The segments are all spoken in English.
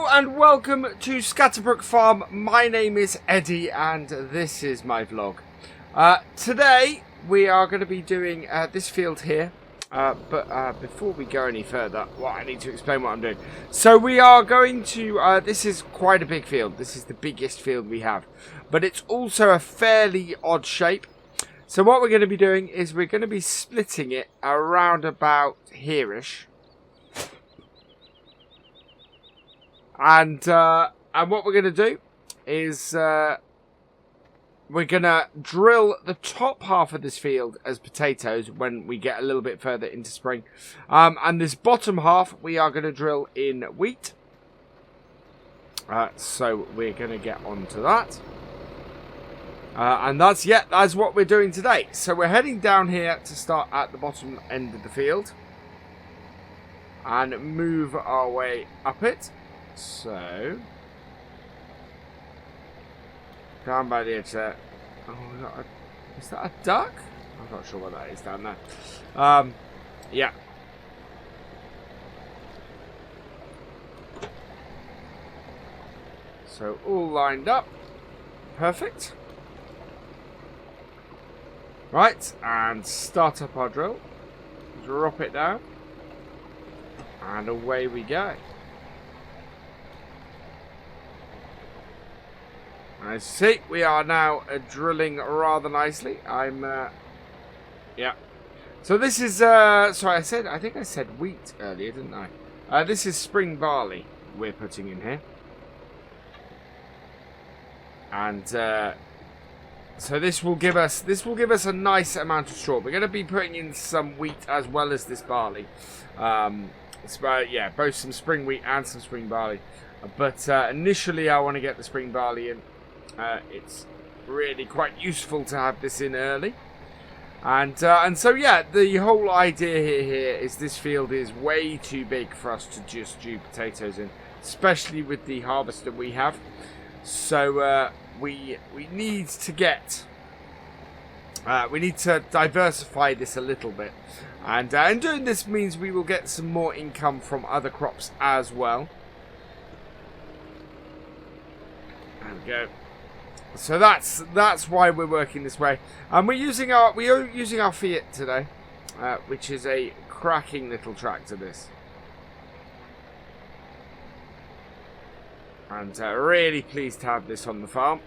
Hello and welcome to Scatterbrook Farm. My name is Eddie and this is my vlog. Today we are going to be doing this field here. But before we go any further, I need to explain what I'm doing. So we are going to, this is quite a big field. This is the biggest field we have. But it's also a fairly odd shape. So what we're going to be doing is we're going to be splitting it around about here-ish. And what we're going to do is we're going to drill the top half of this field as potatoes when we get a little bit further into spring. And this bottom half we are going to drill in wheat. So we're going to get onto that. And that's what we're doing today. So we're heading down here to start at the bottom end of the field. And move our way up it. So, down by the edge there. Oh, is that a duck? I'm not sure what that is down there. Yeah. So, all lined up. Perfect. Right, and start up our drill. Drop it down. And away we go. I see, we are now drilling rather nicely. Yeah. So this is, sorry, I think I said wheat earlier, didn't I? This is spring barley we're putting in here. And, so this will give us a nice amount of straw. We're going to be putting in some wheat as well as this barley. Yeah, both some spring wheat and some spring barley. But initially I want to get the spring barley in. It's really quite useful to have this in early. And so yeah, the whole idea here is this field is way too big for us to just do potatoes in, especially with the harvester we have. So we need to get we need to diversify this a little bit, and doing this means we will get some more income from other crops as well. There we go. So that's why we're working this way, and we are using our Fiat today, which is a cracking little tractor. This, and really pleased to have this on the farm.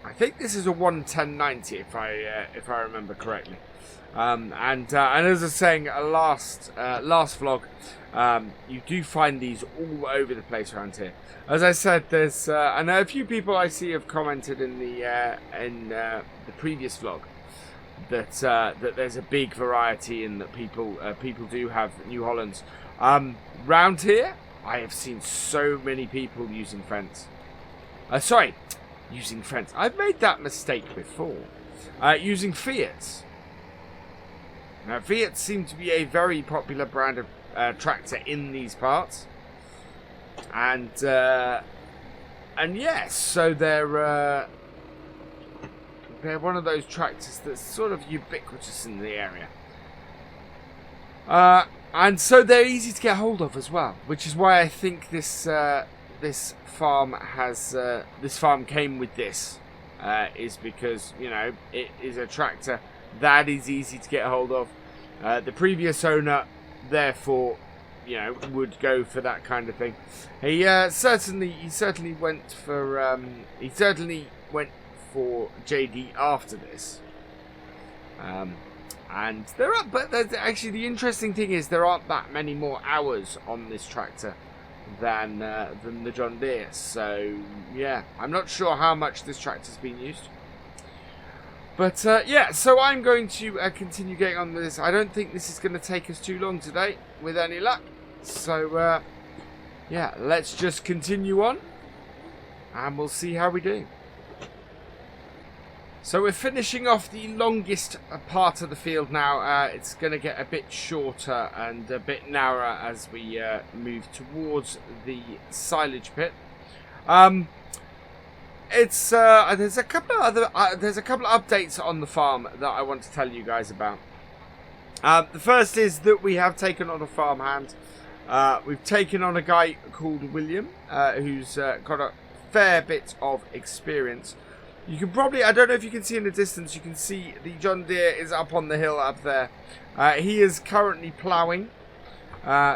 I think this is a 11090 if I remember correctly. And as I was saying, last vlog, you do find these all over the place around here. As I said, there's and a few people I see have commented in the previous vlog that there's a big variety and that people do have New Hollands. Round here, I have seen so many people using Fendts. Using Fendts. I've made that mistake before. Using Fiats. Now, Fiat seem to be a very popular brand of tractor in these parts, and yes, so they're one of those tractors that's sort of ubiquitous in the area, and so they're easy to get hold of as well, which is why I think this farm came with this, is because, you know, it is a tractor that is easy to get hold of. The previous owner, therefore, you know, would go for that kind of thing. He certainly went for JD after this. And actually the interesting thing is there aren't that many more hours on this tractor than the John Deere. So yeah, I'm not sure how much this tractor's been used. But yeah, so I'm going to continue getting on with this. I don't think this is going to take us too long today, with any luck. So yeah, let's just continue on, and we'll see how we do. So we're finishing off the longest part of the field now. It's going to get a bit shorter and a bit narrower as we move towards the silage pit. There's a couple of updates on the farm that I want to tell you guys about. The first is that we have taken on a farmhand. We've taken on a guy called William, who's got a fair bit of experience. You can probably, I don't know if you can see in the distance, you can see the John Deere is up on the hill up there. He is currently ploughing.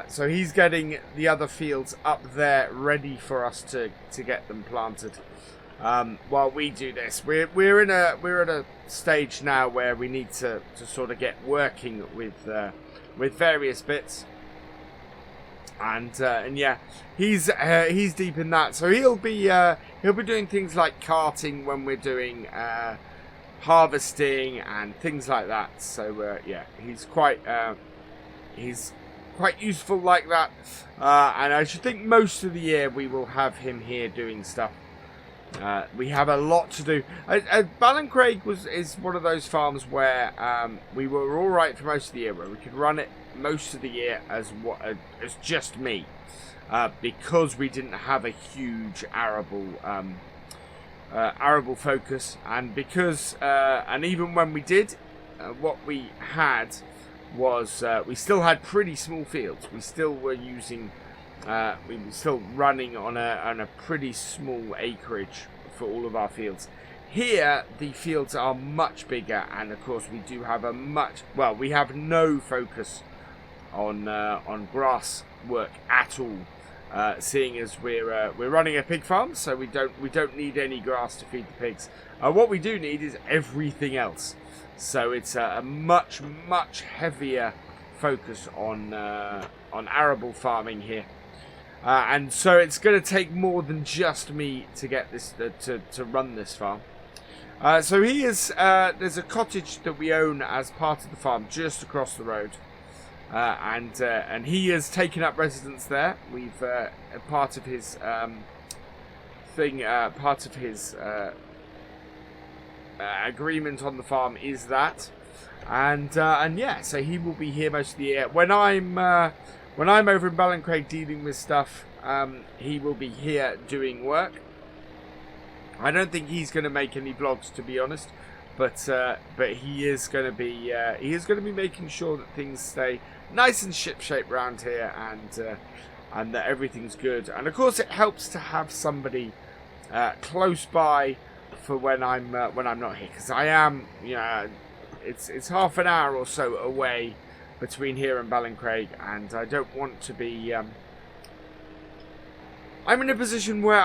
So he's getting the other fields up there ready for us to get them planted. While we do this, we're at a stage now where we need to sort of get working with various bits. And yeah, he's deep in that, so he'll be doing things like carting when we're doing harvesting and things like that. So yeah, he's quite useful like that. And I should think most of the year we will have him here doing stuff. We have a lot to do. Ballincraig is one of those farms where we were all right for most of the year, where we could run it most of the year as just me, because we didn't have a huge arable focus, and because and even when we did, what we had was we still had pretty small fields. We still were using. We were still running on a pretty small acreage for all of our fields. Here, the fields are much bigger, and of course, we do have we have no focus on grass work at all. Seeing as we're running a pig farm, so we don't need any grass to feed the pigs. What we do need is everything else. So it's a much heavier focus on arable farming here. And so it's going to take more than just me to get this to run this farm. So there's a cottage that we own as part of the farm just across the road, and he has taken up residence there. We've part of his agreement on the farm is that, and yeah, so he will be here most of the year. When I'm over in Ballincraig dealing with stuff, he will be here doing work. I don't think he's going to make any vlogs, to be honest, but he is going to be making sure that things stay nice and shipshape around here, and that everything's good. And of course, it helps to have somebody close by for when I'm not here, because I am, it's half an hour or so away between here and Ballincraig, and I don't want to be. I'm in a position where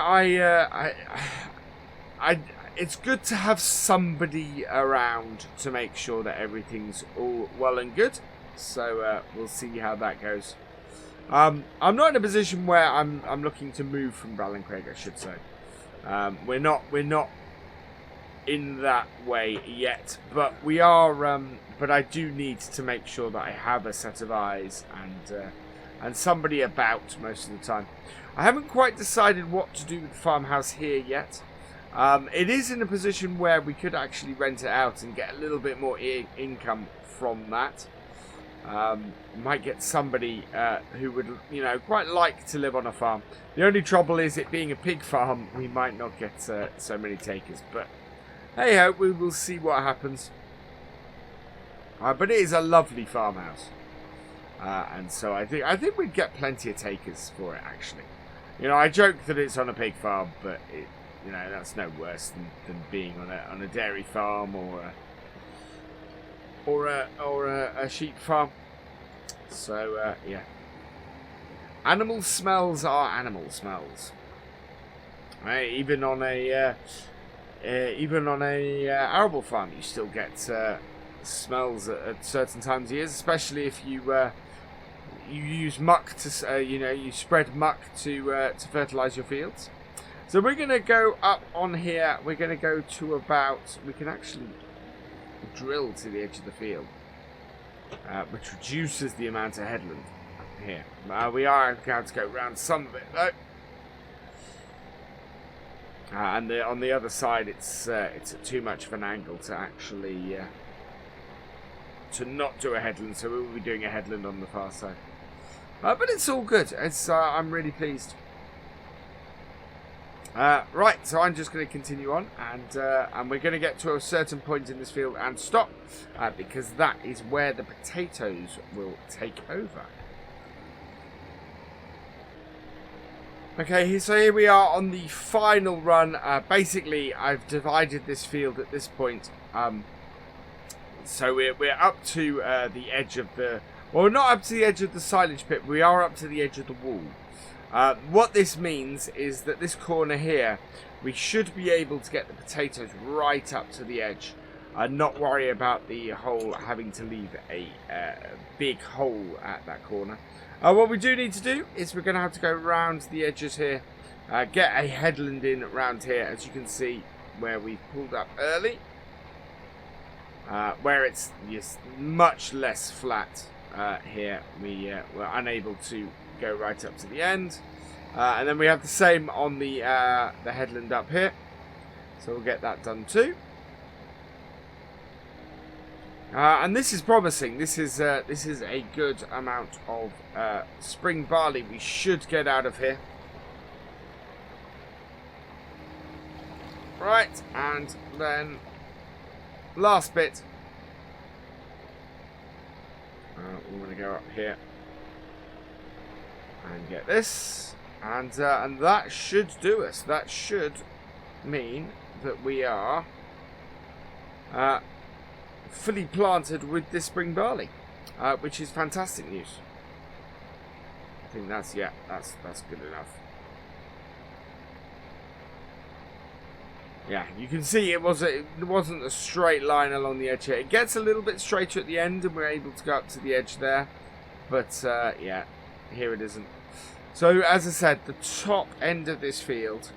it's good to have somebody around to make sure that everything's all well and good. So we'll see how that goes. I'm not in a position where I'm looking to move from Ballincraig, I should say. We're not in that way yet, but we are. But I do need to make sure that I have a set of eyes and somebody about most of the time. I haven't quite decided what to do with the farmhouse here yet. It is in a position where we could actually rent it out and get a little bit more income from that. Might get somebody who would, quite like to live on a farm. The only trouble is it being a pig farm, we might not get so many takers. But hey ho, we will see what happens. But it is a lovely farmhouse, and so I think we'd get plenty of takers for it. Actually, I joke that it's on a pig farm, but that's no worse than being on a dairy farm or a sheep farm. So yeah, animal smells are animal smells. Right? Even on a arable farm, you still get smells at certain times of years, especially if you use muck to you spread muck to fertilize your fields. So we're going to go up on here. We're going to go to about, we can actually drill to the edge of the field, which reduces the amount of headland here. We are going to go around some of it though. And on the other side, it's at too much of an angle to actually to not do a headland. So we will be doing a headland on the far side. But it's all good. I'm really pleased. Right, so I'm just going to continue on, and we're going to get to a certain point in this field and stop, because that is where the potatoes will take over. Okay, so here we are on the final run. Basically, I've divided this field at this point. So we're up to the edge of the... Well, we're not up to the edge of the silage pit. We are up to the edge of the wall. What this means is that this corner here, we should be able to get the potatoes right up to the edge. Not worry about the hole having to leave a big hole at that corner. What we do need to do is we're going to have to go around the edges here. Get a headland in around here, as you can see where we've pulled up early. Where it's just much less flat here. We're unable to go right up to the end. And then we have the same on the headland up here. So we'll get that done too. And this is promising. This is a good amount of spring barley we should get out of here. Right, and then last bit. We're going to go up here and get this, and that should do us. That should mean that we are fully planted with this spring barley, which is fantastic news. I think that's good enough. Yeah, you can see it wasn't a straight line along the edge here. It gets a little bit straighter at the end, and we're able to go up to the edge there. But yeah, here it isn't. So as I said, the top end of this field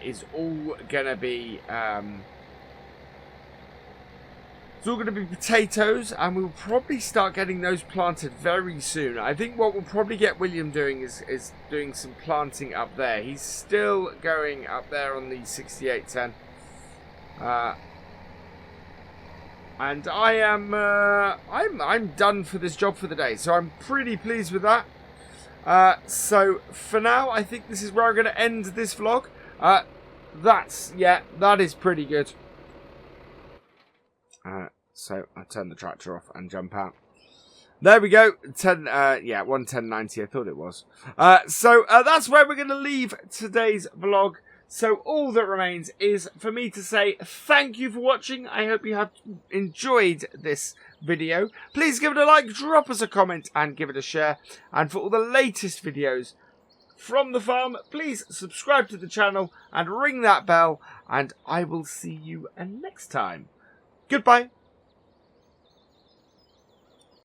is all gonna be it's all going to be potatoes, and we'll probably start getting those planted very soon. I think what we'll probably get William doing is doing some planting up there. He's still going up there on the 6810. And I am I'm done for this job for the day, so I'm pretty pleased with that. So for now, I think this is where I'm going to end this vlog. That is pretty good. So I turn the tractor off and jump out. There we go. 110.90. I thought it was. So that's where we're going to leave today's vlog. So all that remains is for me to say thank you for watching. I hope you have enjoyed this video. Please give it a like, drop us a comment, and give it a share. And for all the latest videos from the farm, please subscribe to the channel and ring that bell. And I will see you next time. Goodbye.